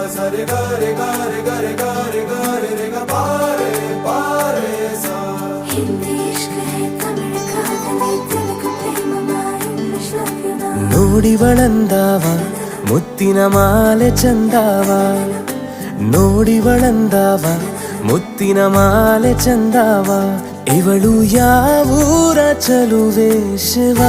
ಸರಿ ಗಾರೆ ಗಾರೆ ಗಾರೆ ಗಾರೆ ಗಾರೆ ರೆ ಗ ಪಾರೆ ಪಾರೆ ಸಾ ಹಿಂದಿ ಇಶ್ಕ್ ಹೈ ತಮಿಳ್ ಕಾದಲಿ ತೆಲುಗು ಪ್ರೇಮ ಇಂಗ್ಲಿಷ್ ಲವ್ ಯು ನೋಡಿವಳಂದಾವ ಮುತ್ತಿನ ಮಾಲೆ ಚಂದಾವ ನೋಡಿವಳಂದಾವ ಮುತ್ತಿನ ಮಾಲೆ ಚಂದಾವ ಇವಳು ಯಾವೂರ ಚಲುವೆ ಶಿವ